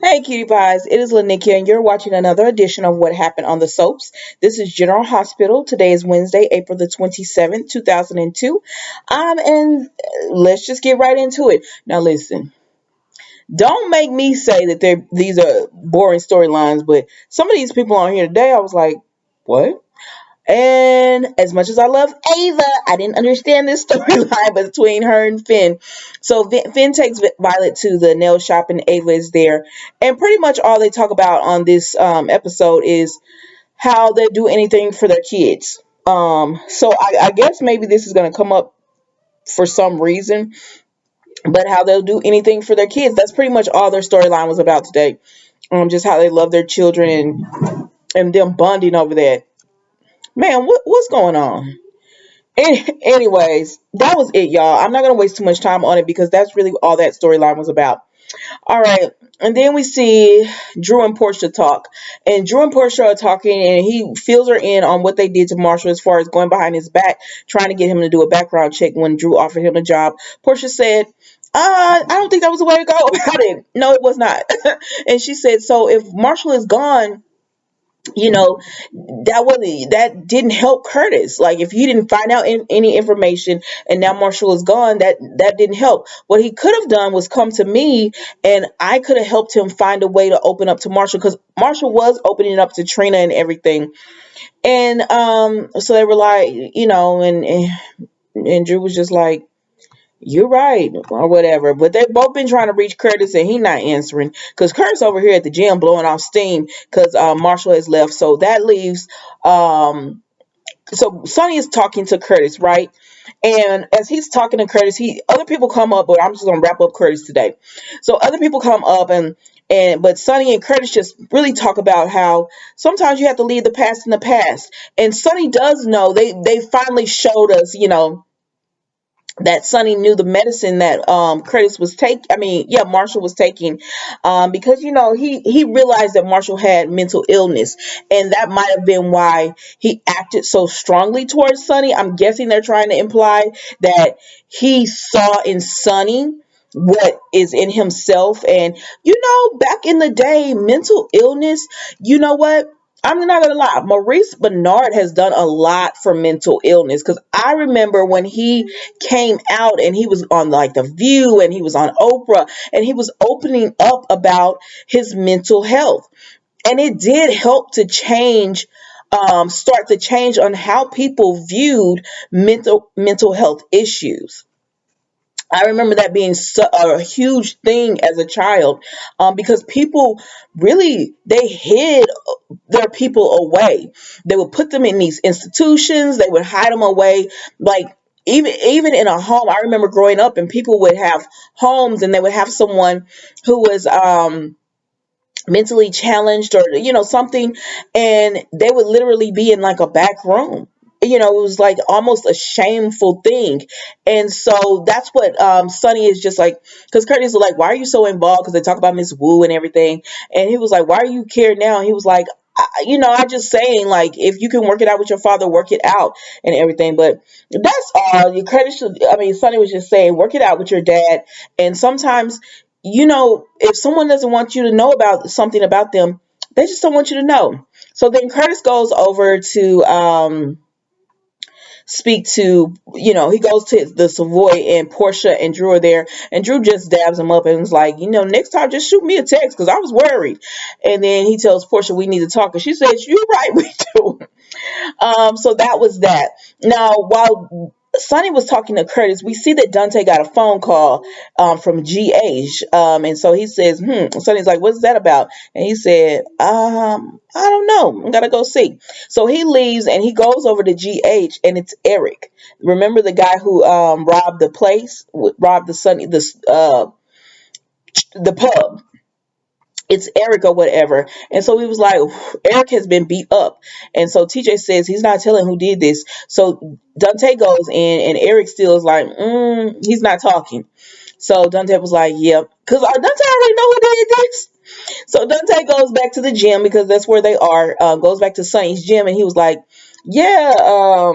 Hey, cutie pies. It is Lanikia, and you're watching another edition of What Happened on the Soaps. This is General Hospital. Today is Wednesday, April the 27th, 2002. And let's just get right into it. Now, listen, don't make me say that these are boring storylines, but some of these people on here today, I was like, what? And as much as I love Ava, I didn't understand this storyline between her and Finn. So Finn takes Violet to the nail shop, and Ava is there. And pretty much all they talk about on this episode is how they do anything for their kids. So I guess maybe this is going to come up for some reason, but how they'll do anything for their kids. That's pretty much all their storyline was about today. Just how they love their children and them bonding over that. Man, what's going on? Anyways, that was it, y'all. I'm not gonna waste too much time on it because that's really all that storyline was about. All right, and then we see Drew and Portia talk, and Drew and Portia are talking, and he fills her in on what they did to Marshall as far as going behind his back, trying to get him to do a background check when Drew offered him a job. Portia said, I don't think that was the way to go about it. No, it was not. And she said, so if Marshall is gone, you know, that didn't help Curtis. Like, if he didn't find out any information and now Marshall is gone, that didn't help. What he could have done was come to me, and I could have helped him find a way to open up to Marshall, because Marshall was opening up to Trina and everything. And so they were like, and Drew was just like, you're right, or whatever. But they've both been trying to reach Curtis, and he not answering, because Curtis over here at the gym blowing off steam because Marshall has left. So that leaves. So Sonny is talking to Curtis, right? And as he's talking to Curtis, other people come up, but I'm just gonna wrap up Curtis today. So other people come up, but Sonny and Curtis just really talk about how sometimes you have to leave the past in the past. And Sonny does know, they finally showed us, that Sonny knew the medicine that Curtis was taking. I mean, yeah, Marshall was taking, because he realized that Marshall had mental illness, and that might have been why he acted so strongly towards Sonny. I'm guessing they're trying to imply that he saw in Sonny what is in himself. And back in the day, mental illness, you know what? I'm not gonna lie, Maurice Bernard has done a lot for mental illness, because I remember when he came out and he was on like The View and he was on Oprah, and he was opening up about his mental health, and it did help to start the change on how people viewed mental health issues. I remember that being a huge thing as a child, because people really, they hid their people away. They would put them in these institutions. They would hide them away, like even in a home. I remember growing up, and people would have homes, and they would have someone who was mentally challenged, or something, and they would literally be in like a back room. It was like almost a shameful thing. And so that's what Sonny is just like, because Curtis was like, why are you so involved, because they talk about Miss Wu and everything, and he was like, why are you care now? And he was like, I just saying, like, if you can work it out with your father, work it out and everything. But that's all. Your credit should, I mean, Sonny was just saying, work it out with your dad. And sometimes, if someone doesn't want you to know about something about them, they just don't want you to know. So then Curtis goes over to speak to, he goes to the Savoy, and Portia and Drew are there, and Drew just dabs him up and was like, next time just shoot me a text, because I was worried. And then he tells Portia, we need to talk, and she says, you're right, we do. So that was that. Now, while Sonny was talking to Curtis, we see that Dante got a phone call from GH. And so he says, Sonny's like, what's that about? And he said, I don't know. I gotta go see. So he leaves and he goes over to GH, and it's Eric. Remember the guy who robbed the place, robbed the pub? It's Eric or whatever. And so he was like, Eric has been beat up. And so TJ says he's not telling who did this. So Dante goes in, and Eric still is like, he's not talking. So Dante was like, yep. Because Dante already know who did this. So Dante goes back to the gym, because that's where they are. Goes back to Sonny's gym, and he was like, yeah,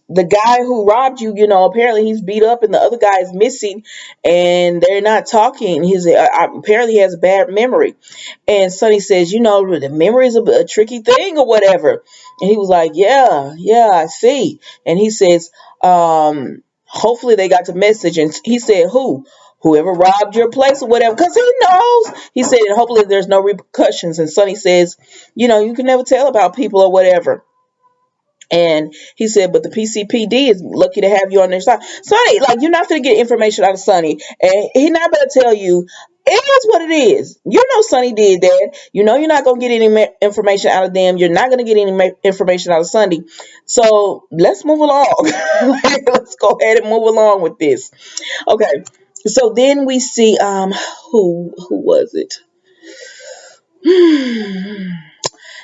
the guy who robbed you, apparently he's beat up and the other guy is missing and they're not talking. Apparently he has a bad memory. And Sonny says, the memory is a tricky thing or whatever. And he was like, yeah, yeah, I see. And he says, hopefully they got the message. And he said, who? Whoever robbed your place or whatever, because he knows. He said, and hopefully there's no repercussions. And Sonny says, you can never tell about people or whatever. And he said, but the PCPD is lucky to have you on their side. Sonny, like, you're not going to get information out of Sonny. And he's not going to tell you, it is what it is. Sonny did that. You're not going to get any information out of them. You're not going to get any information out of Sonny. So let's move along. Let's go ahead and move along with this. Okay. So then we see, who was it?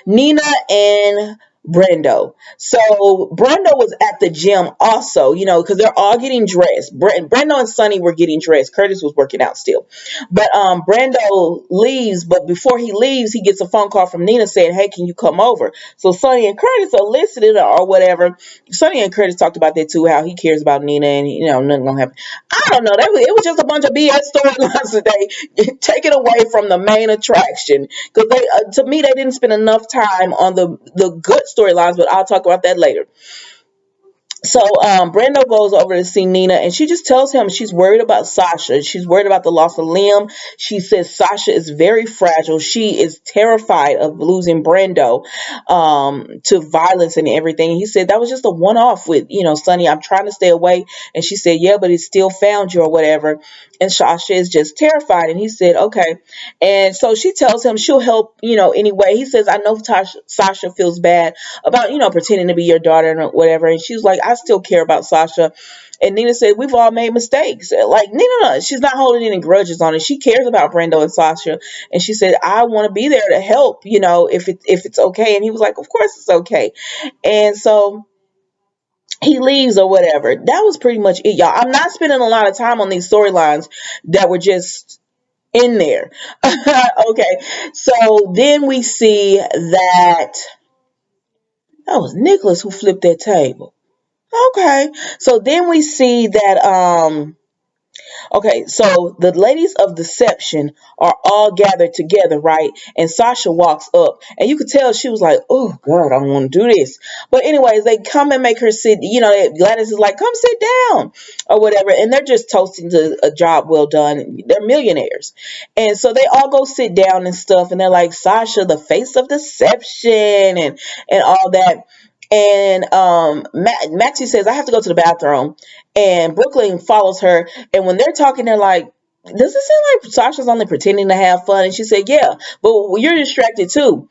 Nina and Brando. So Brando was at the gym also, because they're all getting dressed. Brando and Sonny were getting dressed. Curtis was working out still. But Brando leaves, but before he leaves, he gets a phone call from Nina saying, hey, can you come over? So Sonny and Curtis are listening or whatever. Sonny and Curtis talked about that too, how he cares about Nina and, nothing gonna happen. I don't know. It was just a bunch of BS storylines today, taken away from the main attraction. Because to me, they didn't spend enough time on the good storylines, but I'll talk about that later. So Brando goes over to see Nina and she just tells him she's worried about Sasha. She's worried about the loss of Liam. She says Sasha is very fragile. She is terrified of losing Brando to violence and everything. He said that was just a one-off with, Sonny, I'm trying to stay away. And she said, yeah, but he still found you or whatever. And Sasha is just terrified. And he said, okay. And so she tells him she'll help, anyway. He says, I know Sasha feels bad about, pretending to be your daughter and whatever. And she's like, I still care about Sasha. And Nina said, we've all made mistakes. Like, Nina, she's not holding any grudges on it. She cares about Brando and Sasha. And she said, I want to be there to help, if it's okay. And he was like, of course it's okay. And so he leaves or whatever. That was pretty much it, y'all. I'm not spending a lot of time on these storylines that were just in there. Okay. So then we see that was Nicholas who flipped that table. Okay. So then we see that okay, so the ladies of deception are all gathered together, right? And Sasha walks up, and you could tell she was like, oh, God, I don't want to do this. But anyways, they come and make her sit, Gladys is like, come sit down or whatever. And they're just toasting to a job well done. They're millionaires. And so they all go sit down and stuff, and they're like, Sasha, the face of deception and all that. And Maxie says, I have to go to the bathroom. And Brooklyn follows her. And when they're talking, they're like, does it seem like Sasha's only pretending to have fun? And she said, yeah, but you're distracted too.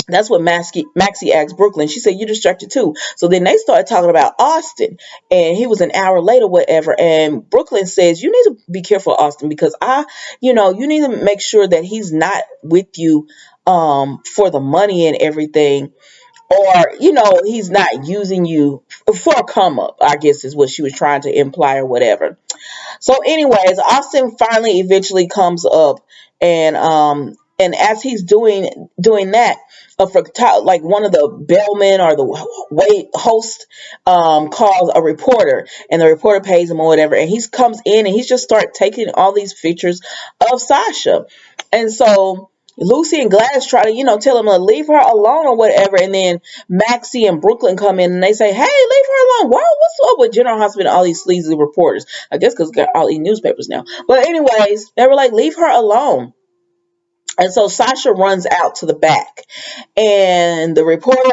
That's what Maxie asked Brooklyn. She said, you're distracted too. So then they started talking about Austin. And he was an hour later, whatever. And Brooklyn says, you need to be careful, Austin, because you need to make sure that he's not with you for the money and everything. Or, he's not using you for a come up, I guess is what she was trying to imply or whatever. So anyways, Austin finally eventually comes up and as he's doing that, like one of the bellmen or the wait host calls a reporter, and the reporter pays him or whatever, and he comes in and he's just start taking all these pictures of Sasha. And so Lucy and Gladys try to, tell him to leave her alone or whatever. And then Maxie and Brooklyn come in and they say, hey, leave her alone. Wow, what's up with General Hospital and all these sleazy reporters? I guess because got all these newspapers now. But anyways, they were like, leave her alone. And so Sasha runs out to the back. And the reporter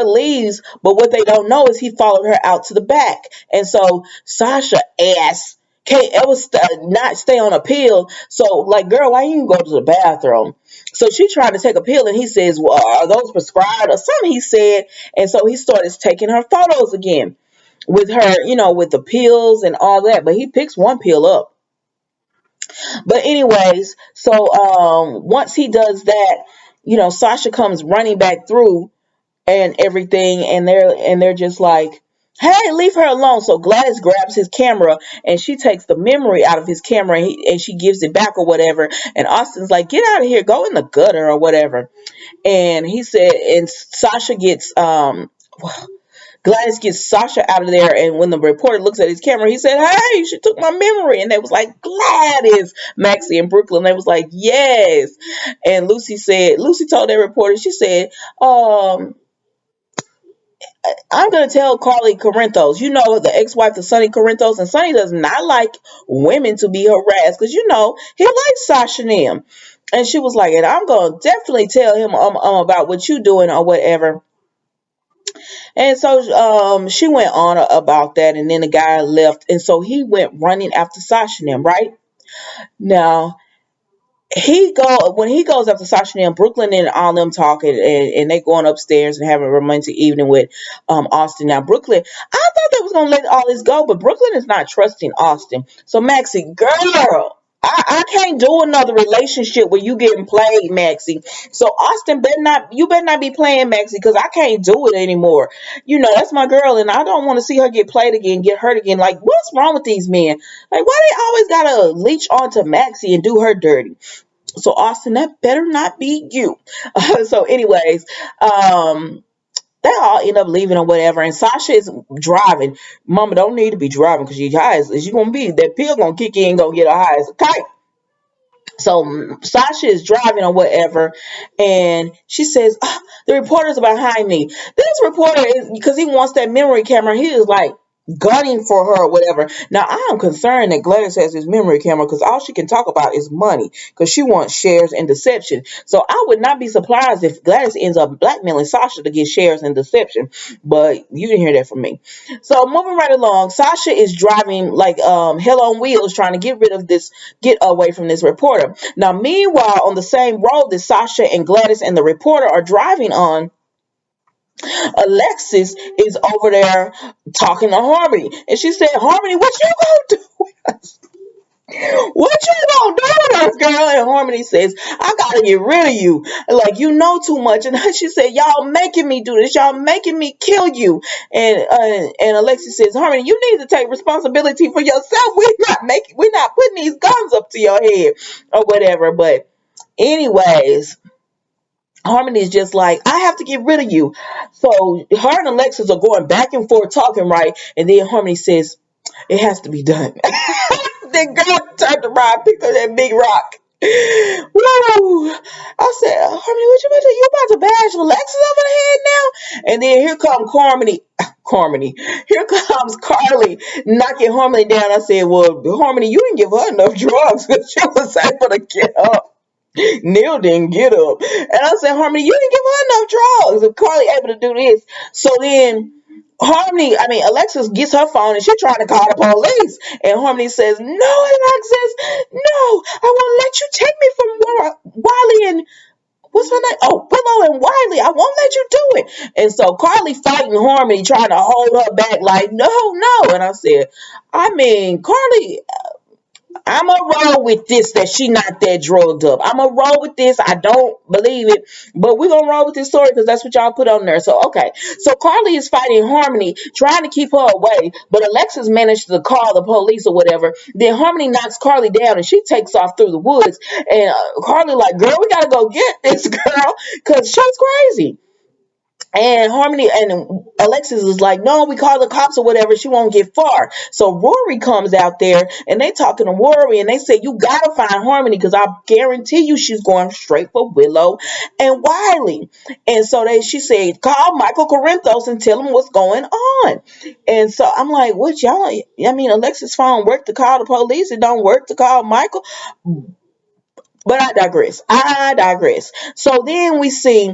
leaves, but what they don't know is he followed her out to the back. And so Sasha asks, can't ever not stay on a pill. So, like, girl, why you go to the bathroom? So she tried to take a pill, and he says, well, are those prescribed or something? He said, and so he started taking her photos again with her, with the pills and all that. But he picks one pill up. But anyways, so once he does that, Sasha comes running back through and everything, and they're just like, hey, leave her alone. So Gladys grabs his camera and she takes the memory out of his camera, and she gives it back or whatever. And Austin's like, get out of here, go in the gutter or whatever. And he said, and Sasha gets, Gladys gets Sasha out of there. And when the reporter looks at his camera, he said, hey, she took my memory. And they was like, Gladys, Maxie and Brooklyn. They was like, yes. And Lucy told that reporter, she said, I'm going to tell Carly Corinthos, the ex-wife of Sonny Corinthos, and Sonny does not like women to be harassed because, he likes Sasha and him. And she was like, and I'm going to definitely tell him about what you doing or whatever. And so she went on about that, and then the guy left. And so he went running after Sasha and him, right? Now, when he goes up to Sasha and Brooklyn and all them talking, and they going upstairs and having a romantic evening with Austin. Now Brooklyn, I thought they was gonna let all this go, but Brooklyn is not trusting Austin. So Maxie, girl, I can't do another relationship where you getting played, Maxie. So Austin you better not be playing Maxie, because I can't do it anymore. That's my girl, and I don't want to see her get played again, get hurt again. Like, what's wrong with these men? Like, why they always gotta leech onto Maxie and do her dirty? So Austin, that better not be you. So anyways, they all end up leaving or whatever, and Sasha is driving. Mama don't need to be driving because you guys, is you gonna be that pill gonna kick in, gonna get her high as a kite. So Sasha is driving or whatever, and she says, the reporter's behind me. This reporter is, because he wants that memory camera, he is like gunning for her or whatever. Now I am concerned that Gladys has his memory camera, because all she can talk about is money, because she wants shares and deception. So I would not be surprised if Gladys ends up blackmailing Sasha to get shares and deception. But you didn't hear that from me. So moving right along, Sasha is driving like hell on wheels, trying to get away from this reporter. Now, meanwhile, on the same road that Sasha and Gladys and the reporter are driving on, Alexis is over there talking to Harmony. And she said, Harmony, what you gonna do? What you gonna do with us, girl? And Harmony says, I gotta get rid of you. Like, you know too much. And she said, y'all making me do this. Y'all making me kill you. And Alexis says, Harmony, you need to take responsibility for yourself. We're not putting these guns up to your head or whatever. But anyways, Harmony is just like, I have to get rid of you. So her and Alexis are going back and forth talking, right? And then Harmony says, it has to be done. The girl turned around, picked up that big rock. Woo! I said, Harmony, what you about to do? You about to bash Alexis over the head now? And then here comes Harmony. Here comes Carly knocking Harmony down. I said, well, Harmony, you didn't give her enough drugs because she was able to get up. Neil didn't get up. And I said, Harmony, you didn't give her enough drugs. And Carly able to do this. So then Alexis gets her phone and she's trying to call the police. And Harmony says, no, Alexis, no, I won't let you take me from Wiley and what's her name? Oh, Willow and Wiley. I won't let you do it. And so Carly fighting Harmony, trying to hold her back like, no, no. And I said, Carly, I'm going to roll with this, that she not that drugged up. I'm going to roll with this. I don't believe it, but we're going to roll with this story because that's what y'all put on there. So, okay. So Carly is fighting Harmony, trying to keep her away, but Alexis managed to call the police or whatever. Then Harmony knocks Carly down and she takes off through the woods. And Carly like, girl, we got to go get this girl because she's crazy. And Harmony and Alexis is like, no, we call the cops or whatever. She won't get far. So Rory comes out there and they talking to Rory and they say, you got to find Harmony because I guarantee you she's going straight for Willow and Wiley. And so she said, call Michael Corinthos and tell him what's going on. And so I'm like, what y'all? Alexis' phone worked to call the police. It don't work to call Michael. But I digress. So then we see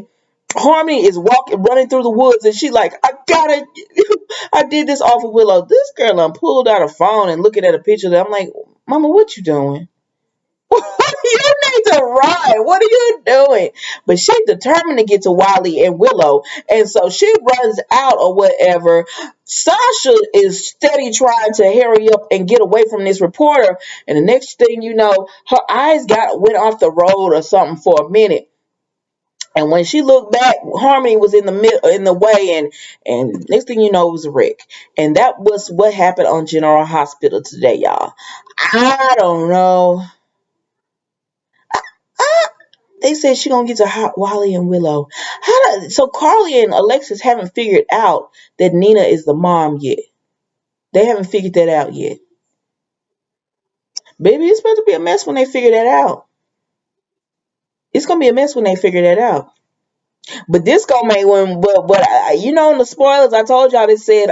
Harmony is running through the woods, and she like, I did this off of Willow. This girl pulled out a phone and looking at a picture. I'm like, Mama, what you doing? You need to run. What are you doing? But she's determined to get to Wiley and Willow, and so she runs out or whatever. Sasha is steady trying to hurry up and get away from this reporter, and the next thing you know, her eyes went off the road or something for a minute. And when she looked back, Harmony was in the in the way, and next thing you know, it was a wreck. And that was what happened on General Hospital today, y'all. I don't know. They said she gonna get to Wally and Willow. So Carly and Alexis haven't figured out that Nina is the mom yet. They haven't figured that out yet. Baby, it's about to be a mess when they figure that out. It's gonna be a mess when they figure that out. But this gonna make one. You know, in the spoilers, I told y'all they said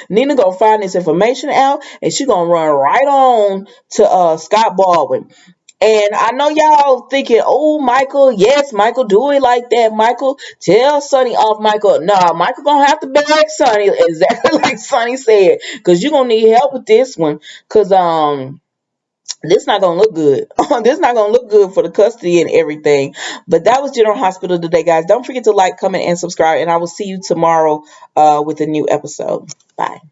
Nina gonna find this information out, and she gonna run right on to Scott Baldwin. And I know y'all thinking, oh, Michael, yes, Michael, do it like that. Michael, tell Sonny off, Michael. Nah, Michael gonna have to beg Sonny, exactly like Sonny said, because you're gonna need help with this one. Because this not gonna look good. This not gonna look good for the custody and everything. But that was General Hospital today, guys. Don't forget to like, comment, and subscribe. And I will see you tomorrow with a new episode. Bye.